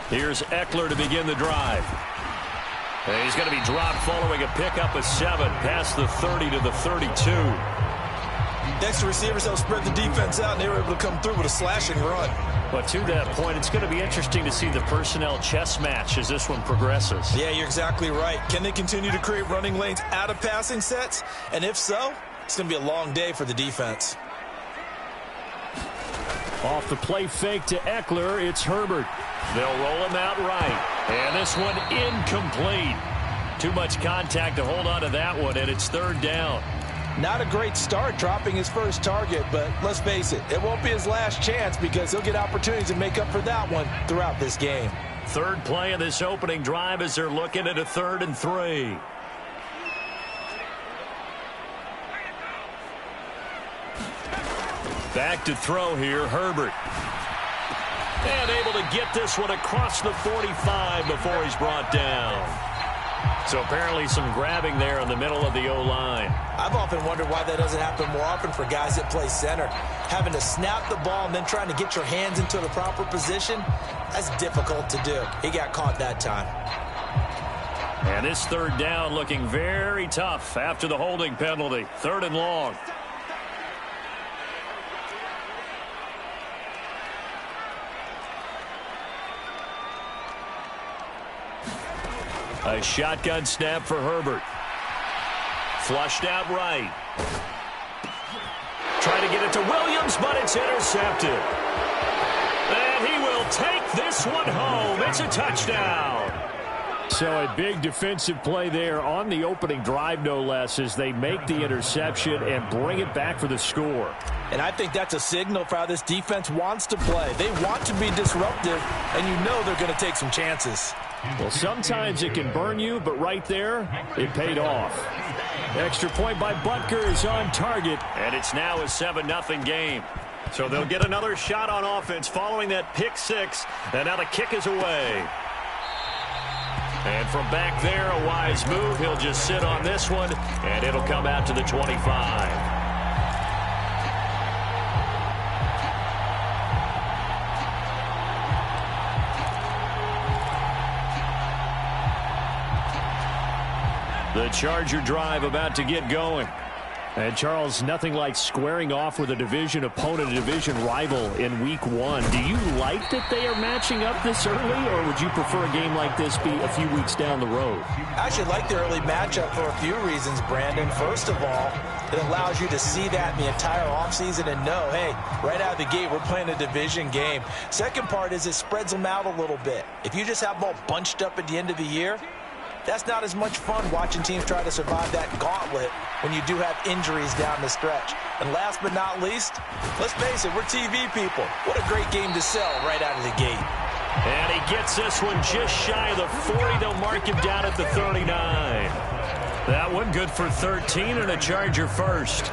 Here's Ekeler to begin the drive. And he's going to be dropped following a pickup of 7 past the 30 to the 32. Next, the receivers helped spread the defense out, and they were able to come through with a slashing run. But to that point, it's going to be interesting to see the personnel chess match as this one progresses. Yeah, you're exactly right. Can they continue to create running lanes out of passing sets? And if so, it's going to be a long day for the defense. Off the play fake to Ekeler, it's Herbert. They'll roll him out right. And this one incomplete. Too much contact to hold on to that one, and it's 3rd down. Not a great start dropping his first target, but let's face it, it won't be his last chance because he'll get opportunities to make up for that one throughout this game. 3rd play of this opening drive as they're looking at a 3rd and 3. Back to throw here, Herbert. And able to get this one across the 45 before he's brought down. So apparently some grabbing there in the middle of the O-line. I've often wondered why that doesn't happen more often for guys that play center. Having to snap the ball and then trying to get your hands into the proper position, that's difficult to do. He got caught that time. And this 3rd down looking very tough after the holding penalty. 3rd and long. A shotgun snap for Herbert. Flushed out right. Trying to get it to Williams, but it's intercepted. And he will take this one home. It's a touchdown. So a big defensive play there on the opening drive, no less, as they make the interception and bring it back for the score. And I think that's a signal for how this defense wants to play. They want to be disruptive, and you know they're going to take some chances. Well, sometimes it can burn you, but right there, it paid off. Extra point by Butker is on target, and it's now a 7-0 game. So they'll get another shot on offense following that pick 6, and now the kick is away. And from back there, a wise move. He'll just sit on this one, and it'll come out to the 25. The Charger drive about to get going. And, Charles, nothing like squaring off with a division opponent, a division rival in Week 1. Do you like that they are matching up this early, or would you prefer a game like this be a few weeks down the road? I actually like the early matchup for a few reasons, Brandon. First of all, it allows you to see that in the entire offseason and know, hey, right out of the gate, we're playing a division game. Second part is it spreads them out a little bit. If you just have them all bunched up at the end of the year, that's not as much fun watching teams try to survive that gauntlet when you do have injuries down the stretch. And last but not least, let's face it, we're TV people. What a great game to sell right out of the gate. And he gets this one just shy of the 40. They'll mark him down at the 39. That one good for 13 and a Charger first.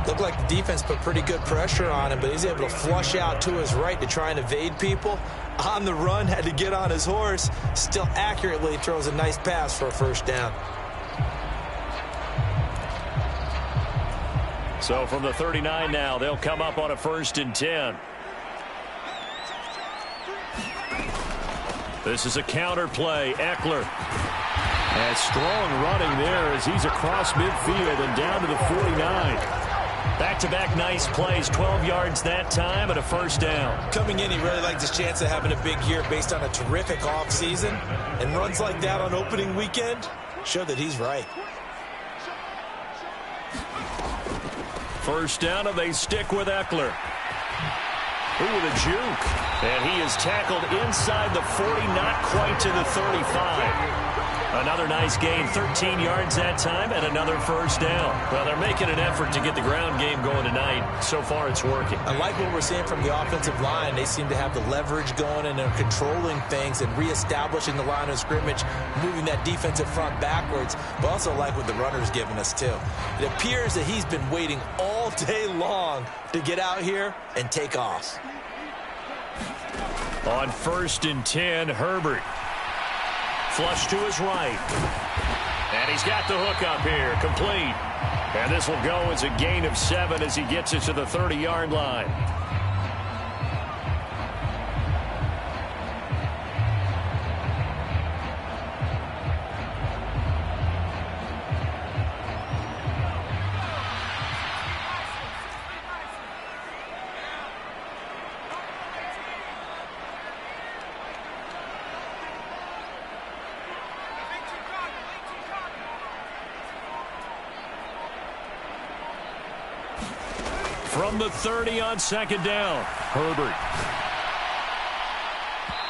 Looked like the defense put pretty good pressure on him, but he's able to flush out to his right to try and evade people. On the run, had to get on his horse. Still accurately throws a nice pass for a 1st down. So from the 39 now, they'll come up on a 1st and 10. This is a counter play. Ekeler. And strong running there as he's across midfield and down to the 49. Back-to-back nice plays, 12 yards that time and a 1st down. Coming in, he really liked his chance of having a big year based on a terrific offseason. And runs like that on opening weekend show that he's right. 1st down, and they stick with Ekeler. Ooh, with a juke. And he is tackled inside the 40, not quite to the 35. Another nice gain, 13 yards that time, and another 1st down. Well, they're making an effort to get the ground game going tonight. So far, it's working. I like what we're seeing from the offensive line. They seem to have the leverage going, and they're controlling things and reestablishing the line of scrimmage, moving that defensive front backwards, but also like what the runner's giving us, too. It appears that he's been waiting all day long to get out here and take off. On 1st and 10, Herbert. Flush to his right. And he's got the hook up here, complete. And this will go as a gain of 7 as he gets it to the 30-yard line. From the 30 on second down, Herbert.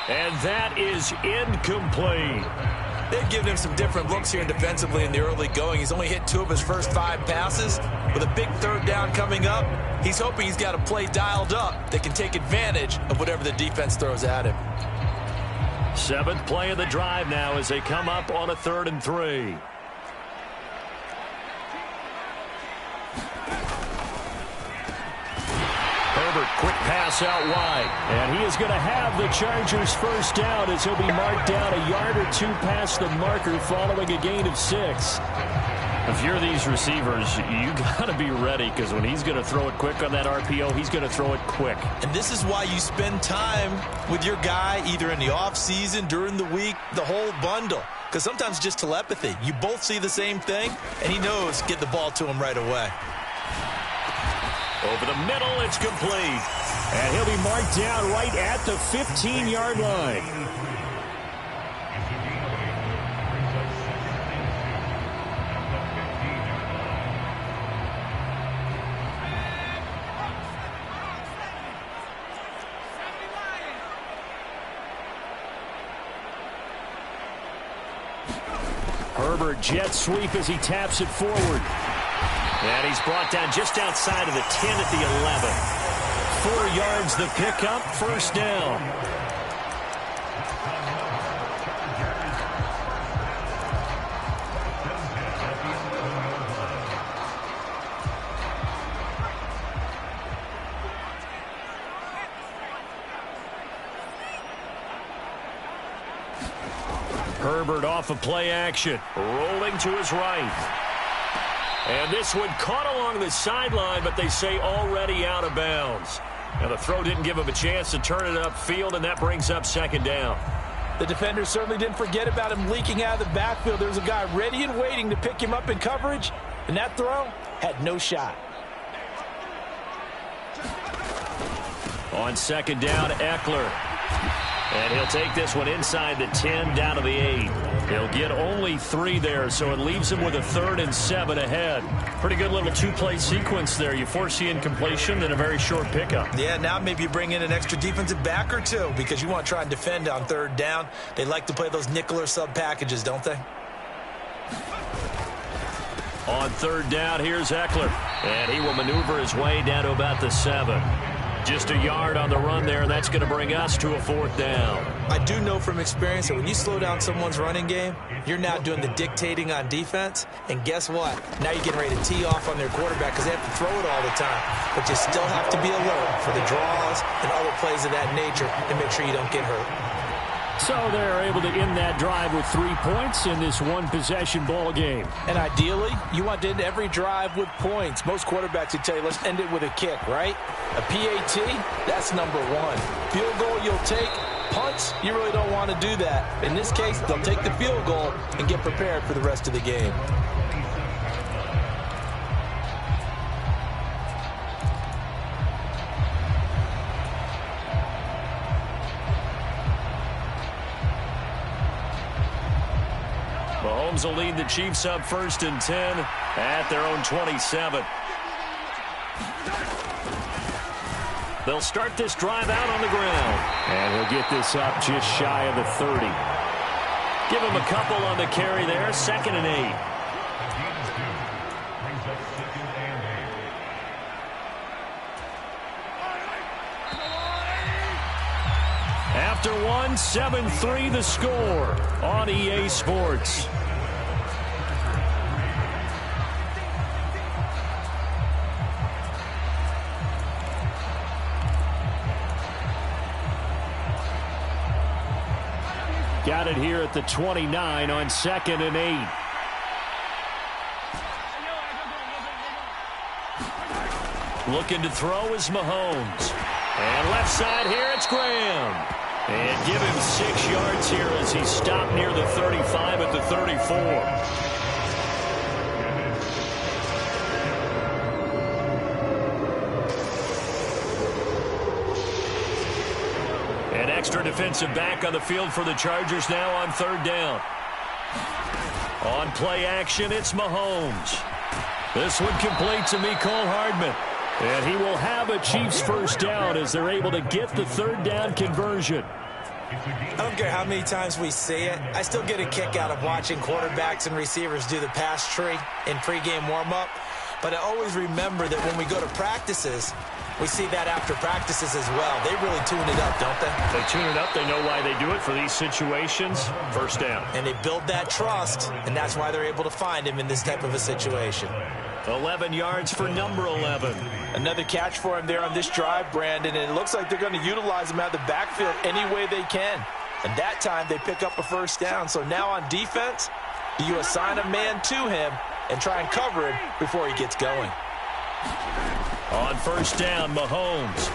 And that is incomplete. They've given him some different looks here defensively in the early going. He's only hit 2 of his first 5 passes. With a big third down coming up, he's hoping he's got a play dialed up that can take advantage of whatever the defense throws at him. 7th play of the drive now as they come up on a 3rd and 3. Herbert, quick pass out wide. And he is going to have the Chargers first down as he'll be marked down a yard or 2 past the marker following a gain of 6. If you're these receivers, you got to be ready because when he's going to throw it quick on that RPO, he's going to throw it quick. And this is why you spend time with your guy either in the offseason, during the week, the whole bundle. Because sometimes just telepathy. You both see the same thing, and he knows get the ball to him right away. Over the middle, it's complete. And he'll be marked down right at the 15-yard line. Herbert jet sweep as he taps it forward. And he's brought down just outside of the 10 at the 11. 4 yards the pickup, first down. Herbert off of play action, rolling to his right. And this one caught along the sideline, but they say already out of bounds. Now the throw didn't give him a chance to turn it upfield, and that brings up second down. The defender certainly didn't forget about him leaking out of the backfield. There was a guy ready and waiting to pick him up in coverage, and that throw had no shot. On second down, Eckler. And he'll take this one inside the 10, down to the 8. He'll get only 3 there, so it leaves him with a 3rd and 7 ahead. Pretty good little 2-play sequence there. You force the incompletion, then a very short pickup. Yeah, now maybe you bring in an extra defensive back or 2 because you want to try and defend on 3rd down. They like to play those nickel or sub packages, don't they? On 3rd down, here's Eckler. And he will maneuver his way down to about the 7. Just a yard on the run there, and that's going to bring us to a 4th down. I do know from experience that when you slow down someone's running game, you're now doing the dictating on defense. And guess what? Now you're getting ready to tee off on their quarterback because they have to throw it all the time. But you still have to be alert for the draws and other plays of that nature and make sure you don't get hurt. So they're able to end that drive with 3 points in this one-possession ball game. And ideally, you want to end every drive with points. Most quarterbacks would tell you, let's end it with a kick, right? A PAT, that's number 1. Field goal you'll take. Punts, you really don't want to do that. In this case, they'll take the field goal and get prepared for the rest of the game. Mahomes will lead the Chiefs up 1st and 10 at their own 27. They'll start this drive out on the ground. And he'll get this up just shy of the 30. Give him a couple on the carry there, 2nd and 8. After 1, 7-3 the score on EA Sports. Got it here at the 29 on 2nd and 8. Looking to throw is Mahomes. And left side here, it's Graham. And give him 6 yards here as he stopped near the 35 at the 34. An extra defensive back on the field for the Chargers now on 3rd down. On play action, it's Mahomes. This one complete to Mecole Hardman. And he will have a Chiefs first down as they're able to get the third down conversion. I don't care how many times we say it, I still get a kick out of watching quarterbacks and receivers do the pass tree in pregame warm-up. But I always remember that when we go to practices, we see that after practices as well. They really tune it up, don't they? They tune it up. They know why they do it for these situations. First down. And they build that trust, and that's why they're able to find him in this type of a situation. 11 yards for number 11. Another catch for him there on this drive, Brandon, and it looks like they're going to utilize him out of the backfield any way they can. And that time they pick up a first down. So now on defense, you assign a man to him and try and cover him before he gets going. On first down, Mahomes.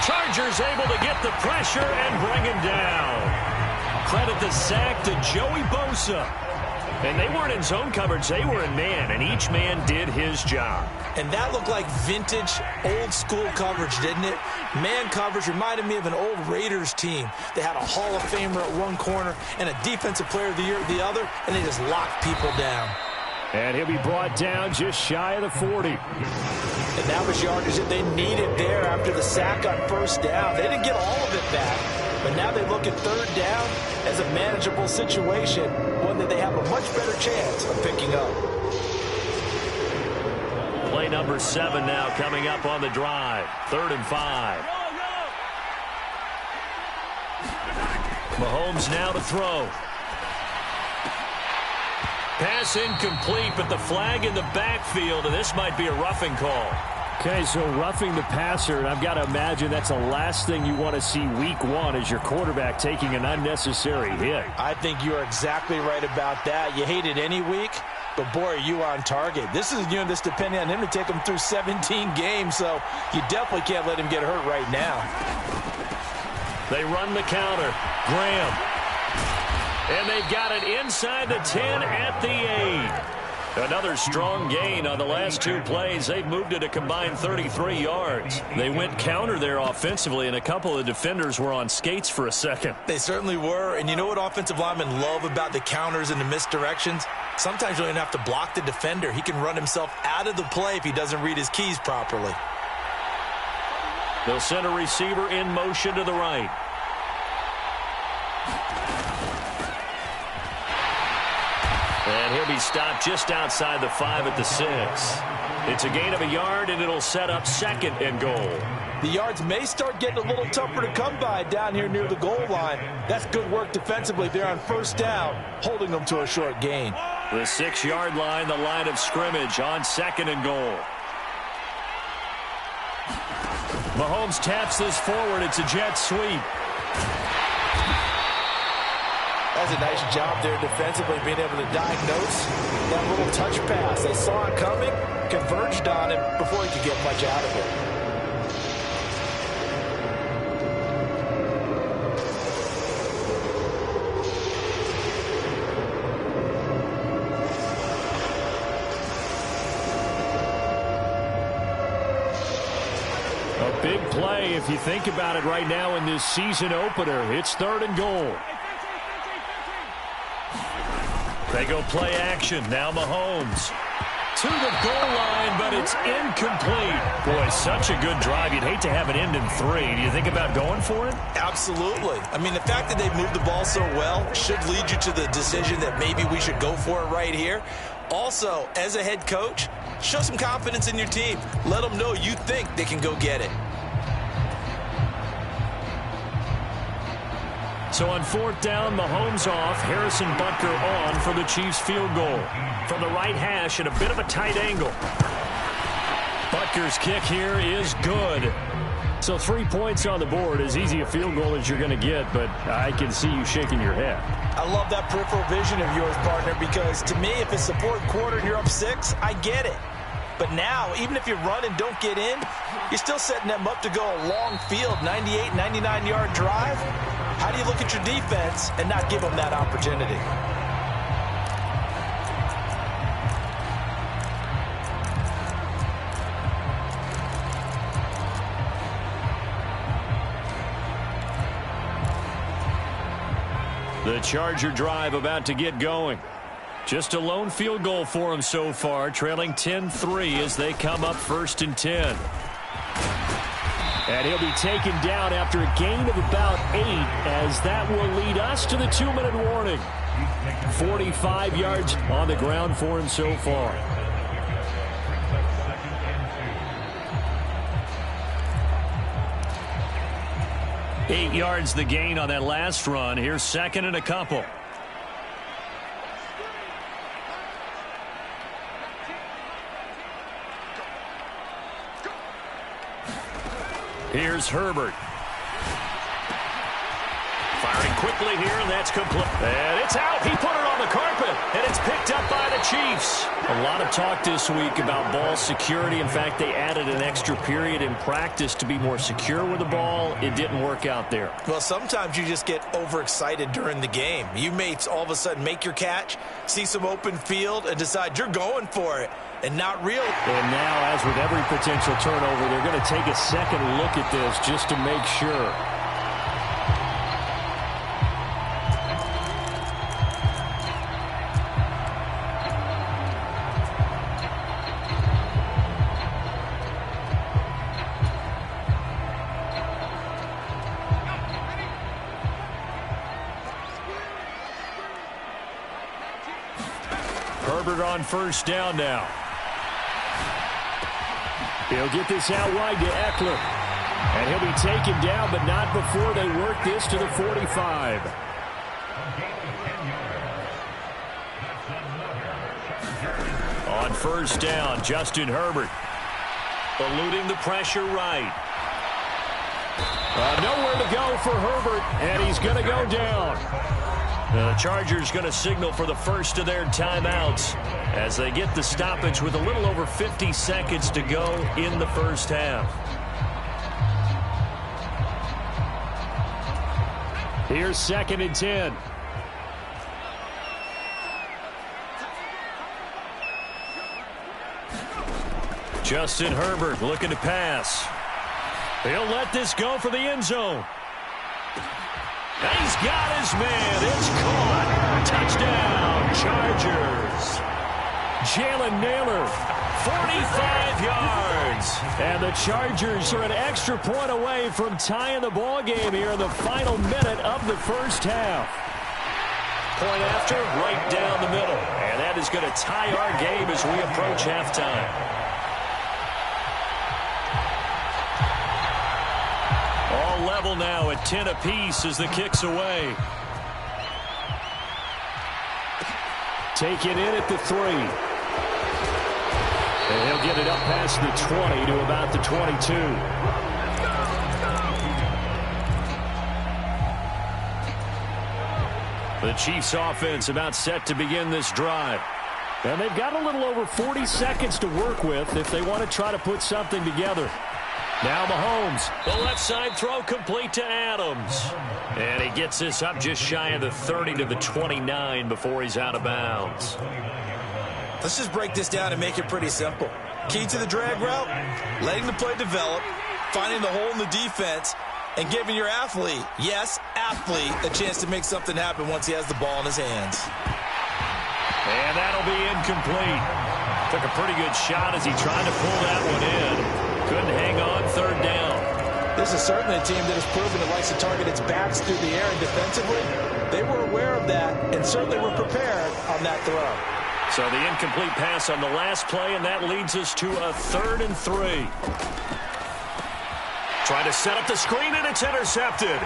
Chargers able to get the pressure and bring him down. Credit the sack to Joey Bosa. And they weren't in zone coverage. They were in man, and each man did his job. And that looked like vintage, old-school coverage, didn't it? Man coverage reminded me of an old Raiders team. They had a Hall of Famer at one corner and a Defensive Player of the Year at the other, and they just locked people down. And he'll be brought down just shy of the 40. And that was yardage that they needed there after the sack on first down. They didn't get all of it back, but now they look at third down as a manageable situation, one that they have a much better chance of picking up. Play number 7 now coming up on the drive. 3rd and 5. Mahomes now to throw. Pass incomplete, but the flag in the backfield, and this might be a roughing call. Okay, so roughing the passer, and I've got to imagine that's the last thing you want to see week 1 is your quarterback taking an unnecessary hit. I think you're exactly right about that. You hate it any week, but boy, are you on target. This is a unit that's depending on him to take him through 17 games, so you definitely can't let him get hurt right now. They run the counter. Graham. And they've got it inside the 10 at the 8. Another strong gain on the last 2 plays. They've moved it a combined 33 yards. They went counter there offensively, and a couple of defenders were on skates for a second. They certainly were, and you know what offensive linemen love about the counters and the misdirections? Sometimes you don't even have to block the defender. He can run himself out of the play if he doesn't read his keys properly. They'll send a receiver in motion to the right. And he'll be stopped just outside the 5 at the 6. It's a gain of a yard, and it'll set up 2nd and goal. The yards may start getting a little tougher to come by down here near the goal line. That's good work defensively there on first down, holding them to a short gain. The 6-yard line, the line of scrimmage on 2nd and goal. Mahomes taps this forward. It's a jet sweep. That's a nice job there defensively, being able to diagnose that little touch pass. They saw it coming, converged on him before he could get much out of it. A big play if you think about it right now in this season opener. It's 3rd and goal. They go play action. Now Mahomes to the goal line, but it's incomplete. Boy, such a good drive. You'd hate to have it end in 3. Do you think about going for it? Absolutely. I mean, the fact that they've moved the ball so well should lead you to the decision that maybe we should go for it right here. Also, as a head coach, show some confidence in your team. Let them know you think they can go get it. So on 4th down, Mahomes off, Harrison Butker on for the Chiefs field goal. From the right hash at a bit of a tight angle. Butker's kick here is good. So 3 points on the board, as easy a field goal as you're going to get, but I can see you shaking your head. I love that peripheral vision of yours, partner, because to me, if it's the 4th quarter and you're up 6, I get it. But now, even if you run and don't get in, you're still setting them up to go a long field, 98, 99-yard drive. How do you look at your defense and not give them that opportunity? The Charger drive about to get going. Just a lone field goal for him so far, trailing 10-3 as they come up 1st and 10. And he'll be taken down after a gain of about 8, as that will lead us to the 2-minute warning. 45 yards on the ground for him so far. Eight yards the gain on that last run. Here's 2nd and a couple. Here's Herbert. Firing quickly here, and that's complete. And it's out. He put it on the carpet, and it's picked up by the Chiefs. A lot of talk this week about ball security. In fact, they added an extra period in practice to be more secure with the ball. It didn't work out there. Well, sometimes you just get overexcited during the game. You may all of a sudden make your catch, see some open field, and decide you're going for it. And not real. And now, as with every potential turnover, they're going to take a second look at this just to make sure. Herbert on 1st down now. He'll get this out wide to Eckler. And he'll be taken down, but not before they work this to the 45. On 1st down, Justin Herbert. Eluding the pressure right. Nowhere to go for Herbert, and he's going to go down. The Chargers going to signal for the first of their timeouts as they get the stoppage with a little over 50 seconds to go in the first half. Here's 2nd and 10. Justin Herbert looking to pass. He'll let this go for the end zone. He's got his man. It's caught. Touchdown, Chargers. Jalen Nailor, 45 yards. And the Chargers are an extra point away from tying the ball game here in the final minute of the first half. Point after, right down the middle. And that is going to tie our game as we approach halftime. All level now at 10 apiece as the kick's away. Taken in at the 3. And he'll get it up past the 20 to about the 22. The Chiefs offense about set to begin this drive. And they've got a little over 40 seconds to work with if they want to try to put something together. Now Mahomes, the left side throw complete to Adams. And he gets this up just shy of the 30 to the 29 before he's out of bounds. Let's just break this down and make it pretty simple. Key to the drag route, letting the play develop, finding the hole in the defense, and giving your athlete, yes, athlete, a chance to make something happen once he has the ball in his hands. And that'll be incomplete. Took a pretty good shot as he tried to pull that one in. Couldn't hang on 3rd down. This is certainly a team that has proven it likes to target its backs through the air, and defensively, they were aware of that and certainly were prepared on that throw. So the incomplete pass on the last play, and that leads us to a 3rd and 3. Trying to set up the screen, and it's intercepted.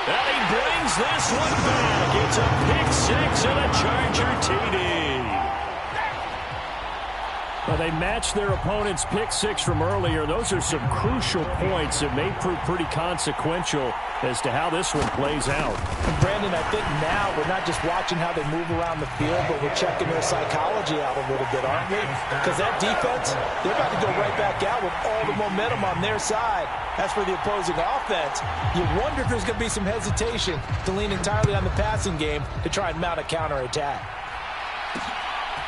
And he brings this one back. It's a pick-6 and a Charger TD. Well, they matched their opponent's pick-6 from earlier. Those are some crucial points that may prove pretty consequential as to how this one plays out. And Brandon, I think now we're not just watching how they move around the field, but we're checking their psychology out a little bit, aren't we? Because that defense, they're about to go right back out with all the momentum on their side. As for the opposing offense, you wonder if there's going to be some hesitation to lean entirely on the passing game to try and mount a counterattack.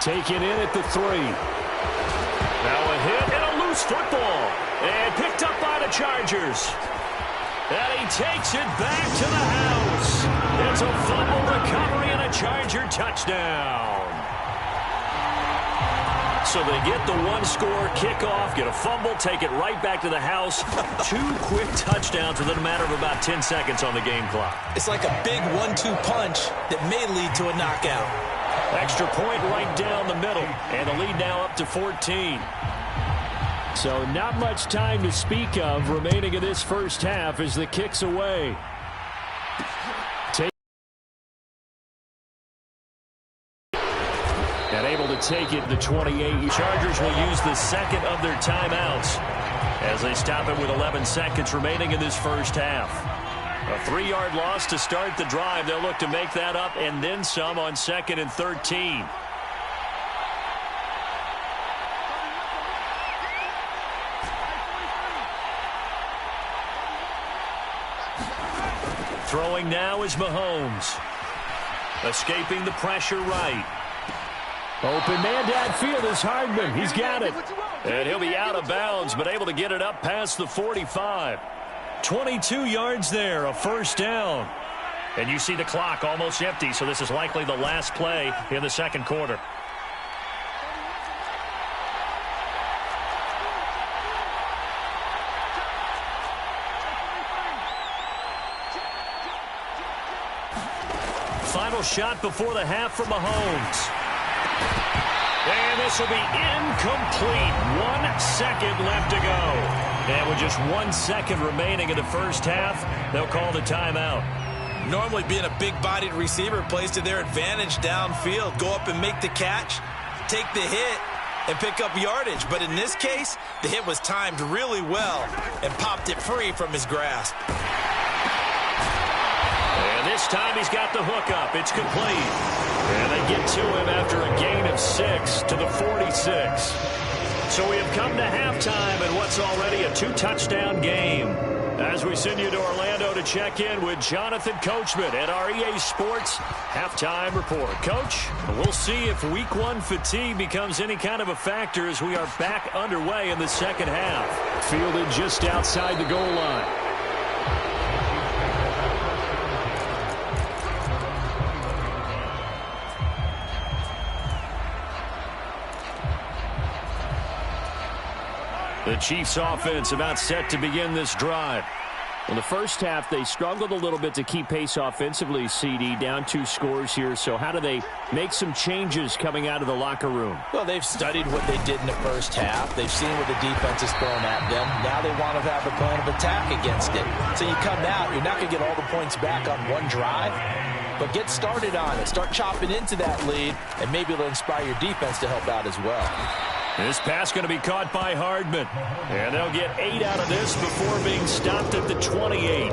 Taken in at the 3. Now a hit and a loose football. And picked up by the Chargers. And he takes it back to the house. It's a fumble recovery and a Charger touchdown. So they get the one-score kickoff, get a fumble, take it right back to the house. 2 quick touchdowns within a matter of about 10 seconds on the game clock. It's like a big 1-2 punch that may lead to a knockout. Extra point right down the middle, and the lead now up to 14. So not much time to speak of remaining in this first half as the kick's away. And able to take it to 28. Chargers will use the second of their timeouts as they stop it with 11 seconds remaining in this first half. A 3-yard loss to start the drive. They'll look to make that up and then some on 2nd and 13. Throwing now is Mahomes. Escaping the pressure right. Open man downfield is Hardman. He's got it. And he'll be out of bounds, but able to get it up past the 45. 22 yards there, a first down. And you see the clock almost empty, so this is likely the last play in the second quarter. Final shot before the half for Mahomes. And this will be incomplete. 1 second left to go. And with just 1 second remaining in the first half, they'll call the timeout. Normally being a big-bodied receiver plays to their advantage downfield. Go up and make the catch, take the hit, and pick up yardage. But in this case, the hit was timed really well and popped it free from his grasp. And this time he's got the hook up. It's complete. And they get to him after a gain of 6 to the 46. So we have come to halftime in what's already a 2-touchdown game. As we send you to Orlando to check in with Jonathan Coachman at our EA Sports Halftime Report. Coach, we'll see if Week 1 fatigue becomes any kind of a factor as we are back underway in the second half. Fielded just outside the goal line. The Chiefs offense about set to begin this drive. In the first half, they struggled a little bit to keep pace offensively, CD, down 2 scores here. So how do they make some changes coming out of the locker room? Well, they've studied what they did in the first half. They've seen what the defense is throwing at them. Now they want to have a plan of attack against it. So you come out, you're not going to get all the points back on one drive, but get started on it. Start chopping into that lead, and maybe it'll inspire your defense to help out as well. This pass going to be caught by Hardman. And they'll get 8 out of this before being stopped at the 28.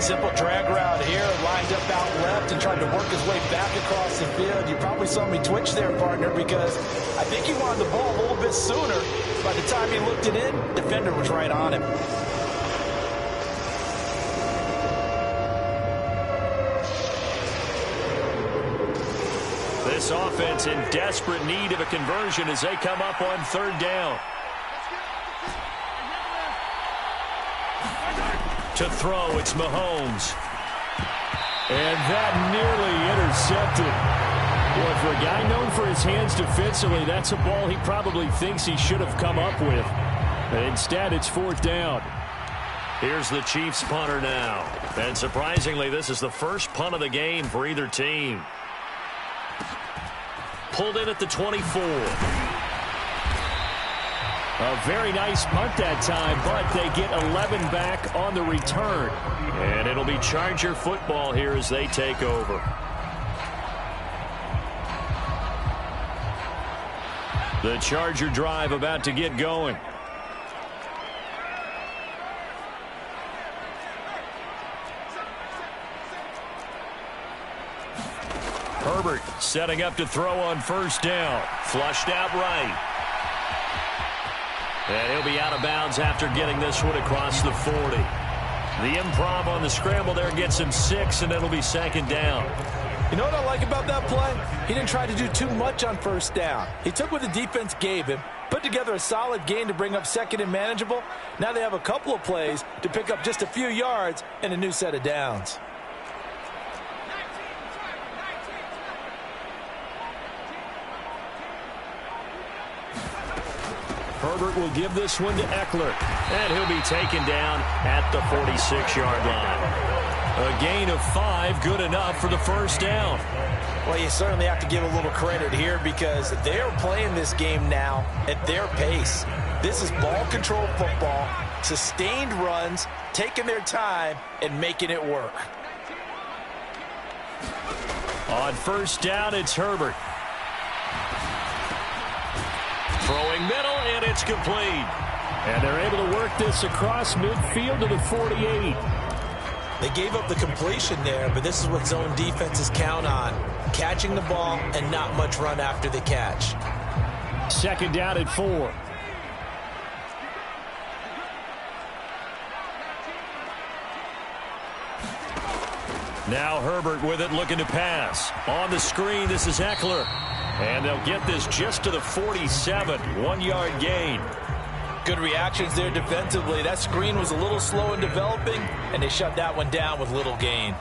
Simple drag route here, lined up out left and tried to work his way back across the field. You probably saw me twitch there, partner, because I think he wanted the ball a little bit sooner. By the time he looked it in, defender was right on him. This offense in desperate need of a conversion as they come up on 3rd down. To throw, it's Mahomes. And that nearly intercepted. Boy, for a guy known for his hands defensively, that's a ball he probably thinks he should have come up with. Instead, it's 4th down. Here's the Chiefs punter now. And surprisingly, this is the first punt of the game for either team. Pulled in at the 24. A very nice punt that time, but they get 11 back on the return. And it'll be Charger football here as they take over. The Charger drive about to get going. Herbert setting up to throw on 1st down. Flushed out right. And he'll be out of bounds after getting this one across the 40. The improv on the scramble there gets him 6, and it'll be 2nd down. You know what I like about that play? He didn't try to do too much on first down. He took what the defense gave him, put together a solid gain to bring up second and manageable. Now they have a couple of plays to pick up just a few yards and a new set of downs. Herbert will give this one to Eckler. And he'll be taken down at the 46-yard line. A gain of 5, good enough for the first down. Well, you certainly have to give a little credit here because they're playing this game now at their pace. This is ball control football, sustained runs, taking their time, and making it work. On first down, it's Herbert. Throwing middle, and it's complete. And they're able to work this across midfield to the 48. They gave up the completion there, but this is what zone defenses count on. Catching the ball and not much run after the catch. Second down at 4. Now Herbert with it, looking to pass. On the screen, this is Eckler. And they'll get this just to the 47, 1-yard gain. Good reactions there defensively. That screen was a little slow in developing, and they shut that one down with little gain.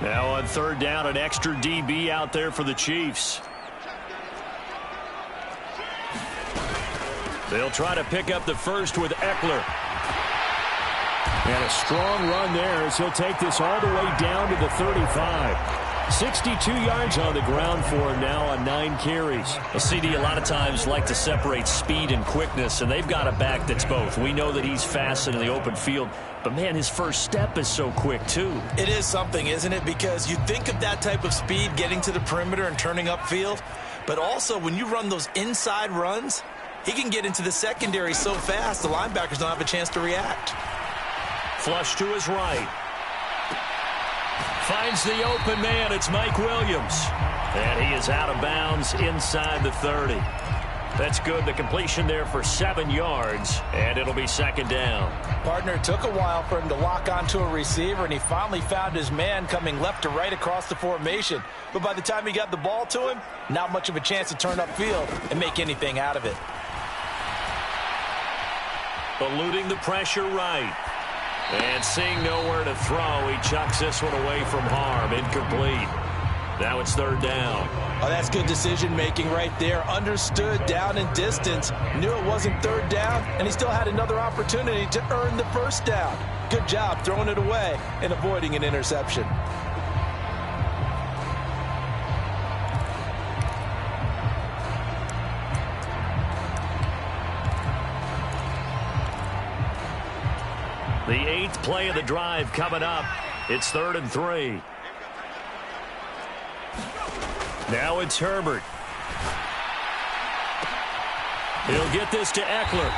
Now on third down, an extra DB out there for the Chiefs. They'll try to pick up the first with Eckler. And a strong run there as he'll take this all the way down to the 35. 62 yards on the ground for him now on 9 carries. A CD a lot of times like to separate speed and quickness, and they've got a back that's both. We know that he's fast in the open field, but, man, his first step is so quick, too. It is something, isn't it? Because you think of that type of speed getting to the perimeter and turning upfield, but also when you run those inside runs, he can get into the secondary so fast the linebackers don't have a chance to react. Flush to his right. Finds the open man. It's Mike Williams. And he is out of bounds inside the 30. That's good. The completion there for 7 yards, and it'll be second down. Partner, took a while for him to lock onto a receiver, and he finally found his man coming left to right across the formation. But by the time he got the ball to him, not much of a chance to turn upfield and make anything out of it. Eluding the pressure right. And seeing nowhere to throw, he chucks this one away from harm. Incomplete. Now it's third down. Oh, that's good decision-making right there. Understood down and distance. Knew it wasn't third down, and he still had another opportunity to earn the first down. Good job throwing it away and avoiding an interception. The 8th play of the drive coming up. It's 3rd and 3. Now it's Herbert. He'll get this to Eckler.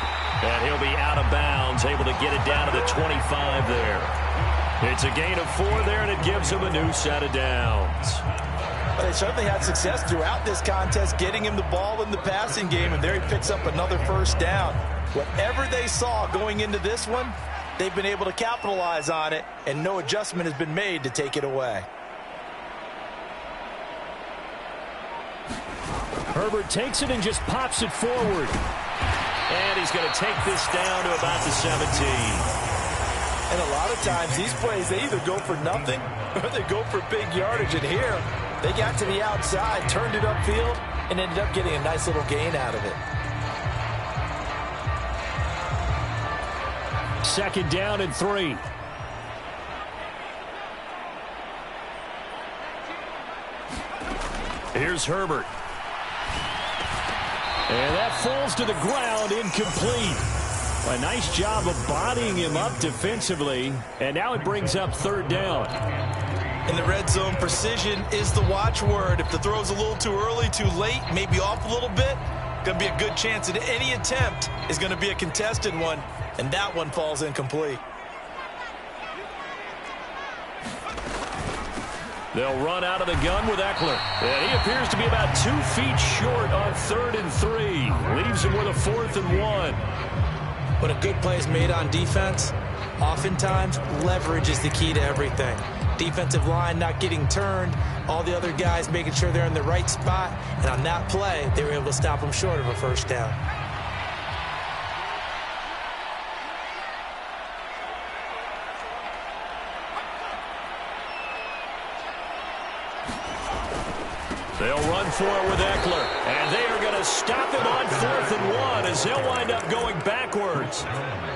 And he'll be out of bounds, able to get it down to the 25 there. It's a gain of 4 there, and it gives him a new set of downs. They certainly had success throughout this contest, getting him the ball in the passing game, and there he picks up another first down. Whatever they saw going into this one, they've been able to capitalize on it, and no adjustment has been made to take it away. Herbert takes it and just pops it forward. And he's going to take this down to about the 17. And a lot of times, these plays, they either go for nothing or they go for big yardage. And here, they got to the outside, turned it upfield, and ended up getting a nice little gain out of it. Second down and 3. Here's Herbert. And that falls to the ground, incomplete. A nice job of bodying him up defensively. And now it brings up third down. In the red zone, precision is the watchword. If the throw's a little too early, too late, maybe off a little bit, going to be a good chance that any attempt is going to be a contested one, and that one falls incomplete. They'll run out of the gun with Eckler. And he appears to be about 2 feet short on 3rd and 3. Leaves him with a 4th and 1. When a good play is made on defense, oftentimes leverage is the key to everything. Defensive line not getting turned, all the other guys making sure they're in the right spot, and on that play, they were able to stop them short of a first down. They'll run for it with Eckler, and they are going to stop him on 4th and 1 as he'll wind up going backwards.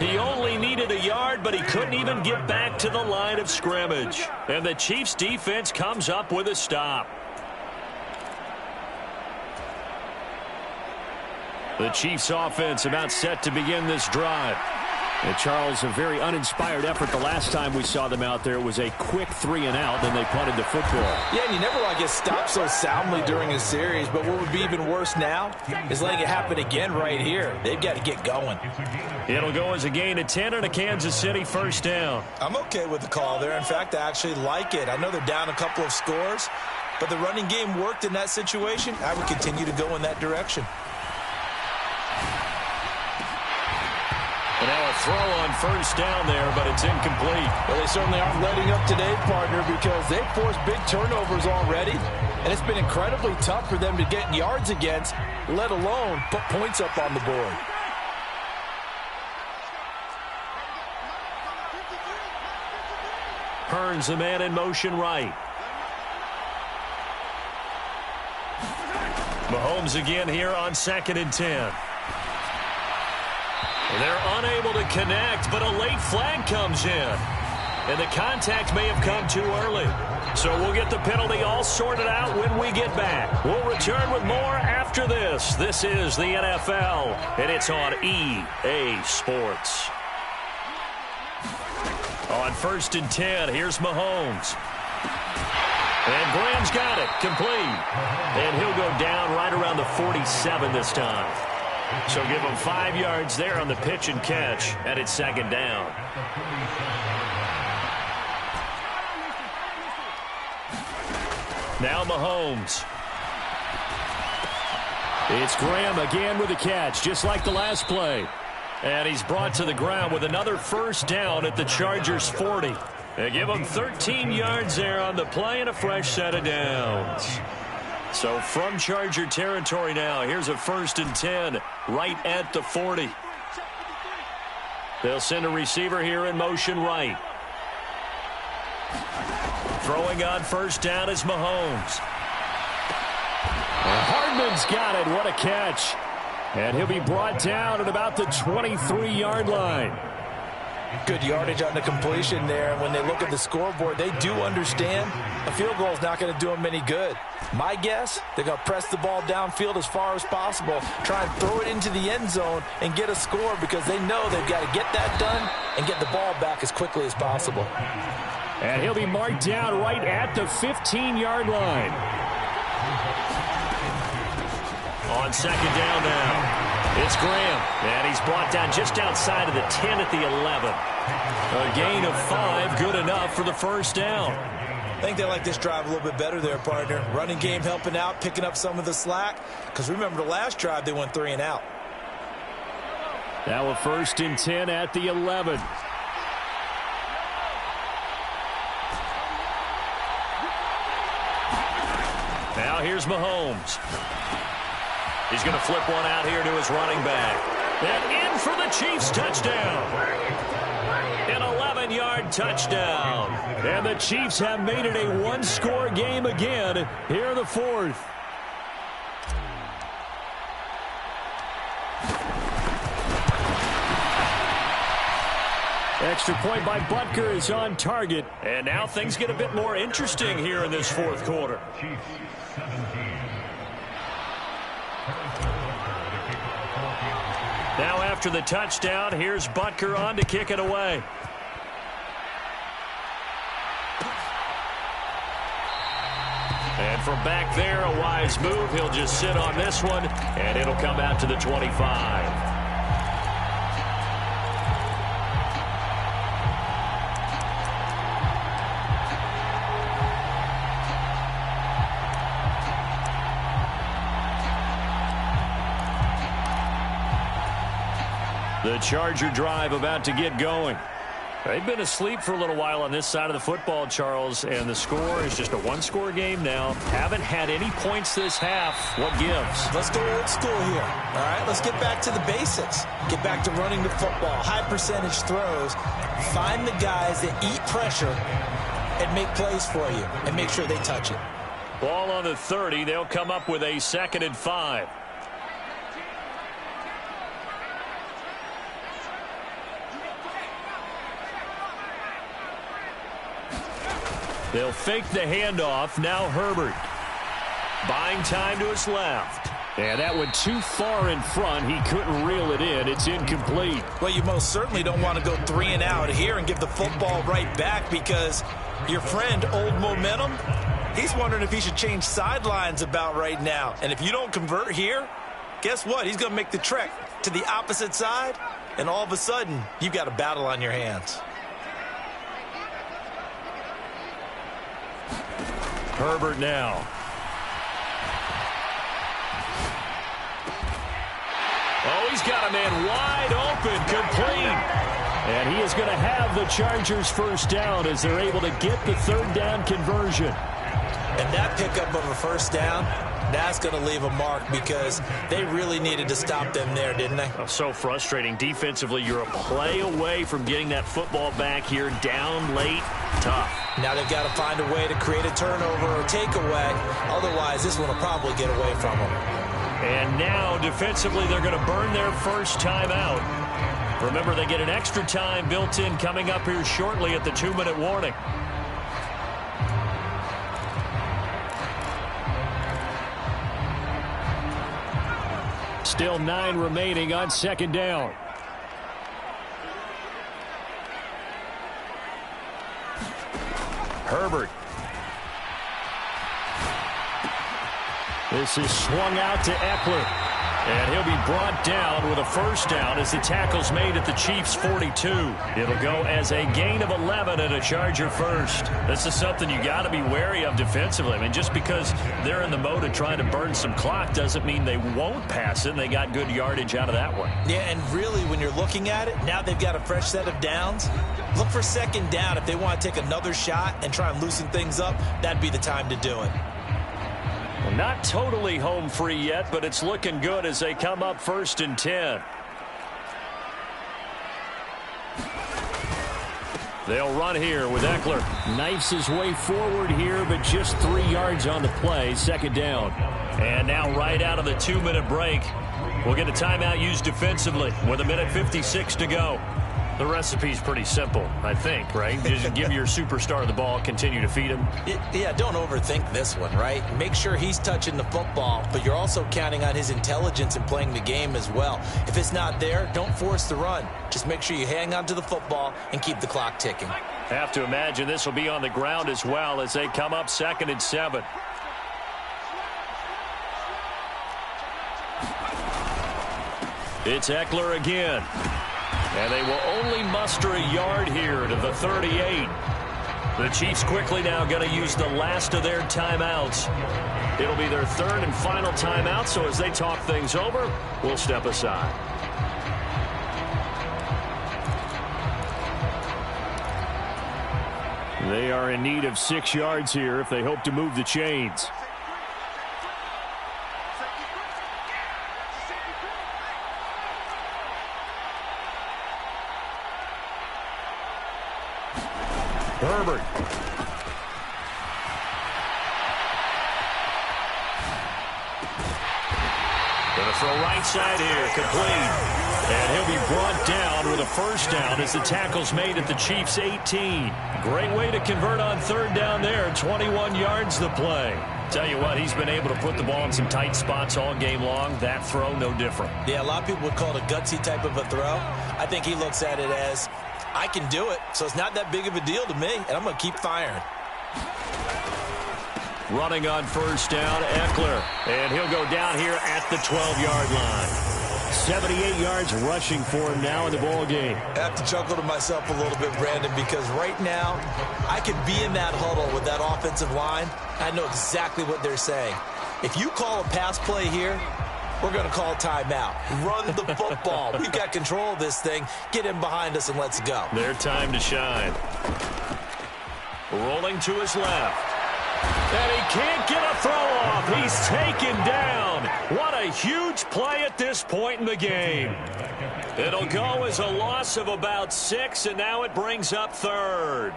He only needed a yard, but he couldn't even get back to the line of scrimmage. And the Chiefs' defense comes up with a stop. The Chiefs' offense about set to begin this drive. And Charles, a very uninspired effort the last time we saw them out there. It was a quick 3 and out, then they punted the football. Yeah, and you never want to get stopped so soundly during a series, but what would be even worse now is letting it happen again right here. They've got to get going. It'll go as a gain of 10 and a Kansas City first down. I'm okay with the call there. In fact, I actually like it. I know they're down a couple of scores, but the running game worked in that situation. I would continue to go in that direction. And now a throw on first down there, but it's incomplete. Well, they certainly aren't letting up today, partner, because they've forced big turnovers already, and it's been incredibly tough for them to get yards against, let alone put points up on the board. Hearns, the man in motion right. Mahomes again here on 2nd and 10. They're unable to connect, but a late flag comes in. And the contact may have come too early. So we'll get the penalty all sorted out when we get back. We'll return with more after this. This is the NFL, and it's on EA Sports. On 1st and 10, here's Mahomes. And Graham's got it, complete. And he'll go down right around the 47 this time. So give him 5 yards there on the pitch and catch, and it's 2nd down. Now Mahomes. It's Graham again with a catch, just like the last play. And he's brought to the ground with another first down at the Chargers' 40. They give him 13 yards there on the play and a fresh set of downs. So from Charger territory now, here's a 1st and 10 right at the 40. They'll send a receiver here in motion right. Throwing on first down is Mahomes. And Hardman's got it. What a catch. And he'll be brought down at about the 23-yard line. Good yardage on the completion there. And when they look at the scoreboard, they do understand a field goal is not going to do them any good. My guess, they're going to press the ball downfield as far as possible, try and throw it into the end zone and get a score because they know they've got to get that done and get the ball back as quickly as possible. And he'll be marked down right at the 15-yard line. On 2nd down now. It's Graham, and he's brought down just outside of the 10 at the 11. A gain of 5, good enough for the first down. I think they like this drive a little bit better there, partner. Running game helping out, picking up some of the slack. Because remember, the last drive, they went 3 and out. Now a 1st and 10 at the 11. Now here's Mahomes. He's going to flip one out here to his running back. And in for the Chiefs touchdown. An 11-yard touchdown. And the Chiefs have made it a one-score game again here in the 4th. Extra point by Butker is on target. And now things get a bit more interesting here in this 4th quarter. Now after the touchdown, here's Butker on to kick it away. And from back there, a wise move. He'll just sit on this one, and it'll come out to the 25. The Charger drive about to get going. They've been asleep for a little while on this side of the football, Charles, and the score is just a one-score game now. Haven't had any points this half. What gives? Let's go old school here. All right, let's get back to the basics. Get back to running the football, high percentage throws. Find the guys that eat pressure and make plays for you and make sure they touch it. Ball on the 30. They'll come up with a 2nd and 5. They'll fake the handoff. Now Herbert. Buying time to his left. And that went too far in front. He couldn't reel it in. It's incomplete. Well, you most certainly don't want to go 3 and out here and give the football right back because your friend, Old Momentum, he's wondering if he should change sidelines about right now. And if you don't convert here, guess what? He's going to make the trek to the opposite side, and all of a sudden, you've got a battle on your hands. Herbert now. Oh, he's got a man wide open, complete. And he is going to have the Chargers first down as they're able to get the 3rd down conversion. And that pickup of a first down, that's going to leave a mark because they really needed to stop them there, didn't they? Oh, so frustrating. Defensively, you're a play away from getting that football back here, down late. Tough. Now they've got to find a way to create a turnover or takeaway. Otherwise, this one will probably get away from them. And now, defensively, they're going to burn their first timeout. Remember, they get an extra time built in coming up here shortly at the 2-minute warning. Still 9 remaining on 2nd down. Herbert. This is swung out to Eckler. And he'll be brought down with a first down as the tackle's made at the Chiefs' 42. It'll go as a gain of 11 and a Charger first. This is something you got to be wary of defensively. I mean, just because they're in the mode of trying to burn some clock doesn't mean they won't pass it, and they got good yardage out of that one. Yeah, and really, when you're looking at it, now they've got a fresh set of downs. Look for 2nd down. If they want to take another shot and try and loosen things up, that'd be the time to do it. Well, not totally home free yet, but it's looking good as they come up 1st and 10. They'll run here with Eckler. Knifes his way forward here, but just 3 yards on the play. 2nd down. And now right out of the 2-minute break, we'll get a timeout used defensively with 1:56 to go. The recipe's pretty simple, I think, right? Just give your superstar the ball, continue to feed him. Yeah, don't overthink this one, right? Make sure he's touching the football, but you're also counting on his intelligence in playing the game as well. If it's not there, don't force the run. Just make sure you hang on to the football and keep the clock ticking. Have to imagine this will be on the ground as well as they come up 2nd and 7. It's Eckler again. And they will only muster a yard here to the 38. The Chiefs quickly now going to use the last of their timeouts. It'll be their 3rd and final timeout, so as they talk things over, we'll step aside. They are in need of 6 yards here if they hope to move the chains. Herbert. Gonna throw right side here, complete. And he'll be brought down with a first down as the tackle's made at the Chiefs' 18. Great way to convert on 3rd down there. 21 yards the play. Tell you what, he's been able to put the ball in some tight spots all game long. That throw, no different. Yeah, a lot of people would call it a gutsy type of a throw. I think he looks at it as, I can do it, so it's not that big of a deal to me, and I'm going to keep firing. Running on first down, Eckler. And he'll go down here at the 12-yard line. 78 yards rushing for him now in the ball game. I have to chuckle to myself a little bit, Brandon, because right now I could be in that huddle with that offensive line. I know exactly what they're saying. If you call a pass play here, we're going to call timeout. Run the football. We've got control of this thing. Get him behind us and let's go. Their time to shine. Rolling to his left. And he can't get a throw off. He's taken down. What a huge play at this point in the game. It'll go as a loss of about 6, and now it brings up 3rd.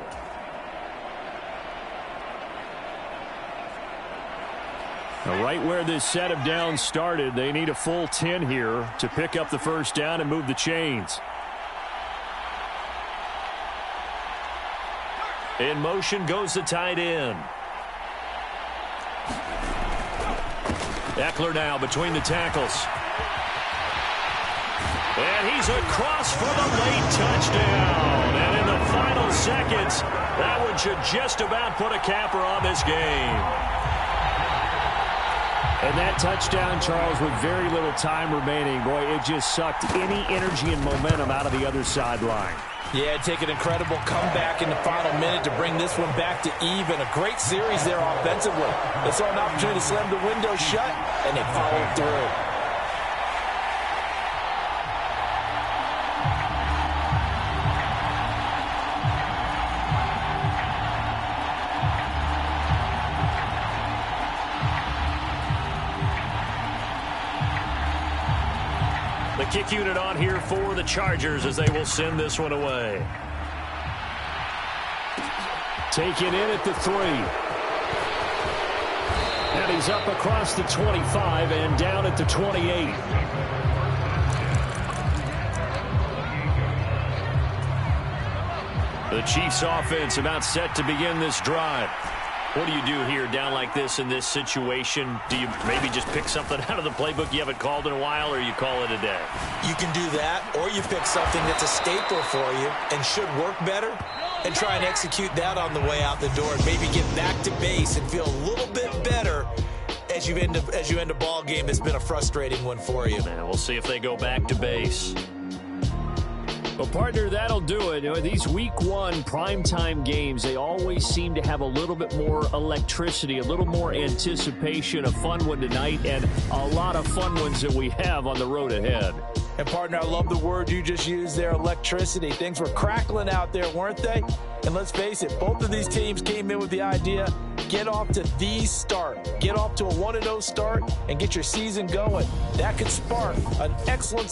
Right where this set of downs started, they need a full 10 here to pick up the first down and move the chains. In motion goes the tight end. Eckler now between the tackles. And he's across for the late touchdown. And in the final seconds, that one should just about put a capper on this game. And that touchdown, Charles, with very little time remaining, boy, it just sucked any energy and momentum out of the other sideline. Yeah, take an incredible comeback in the final minute to bring this one back to even. A great series there offensively. They saw an opportunity to slam the window shut, and they followed through. The kick unit on here for the Chargers as they will send this one away. Taken in at the 3. And he's up across the 25 and down at the 28. The Chiefs offense about set to begin this drive. What do you do here down like this in this situation? Do you maybe just pick something out of the playbook you haven't called in a while, or you call it a day? You can do that, or you pick something that's a staple for you and should work better and try and execute that on the way out the door and maybe get back to base and feel a little bit better as you end a ball game that's been a frustrating one for you. And we'll see if they go back to base. Well, partner, that'll do it. You know, these week 1 primetime games, they always seem to have a little bit more electricity, a little more anticipation. A fun one tonight, and a lot of fun ones that we have on the road ahead. And, partner, I love the word you just used there, electricity. Things were crackling out there, weren't they? And let's face it, both of these teams came in with the idea, get off to the start. Get off to a 1-0 start and get your season going. That could spark an excellent season.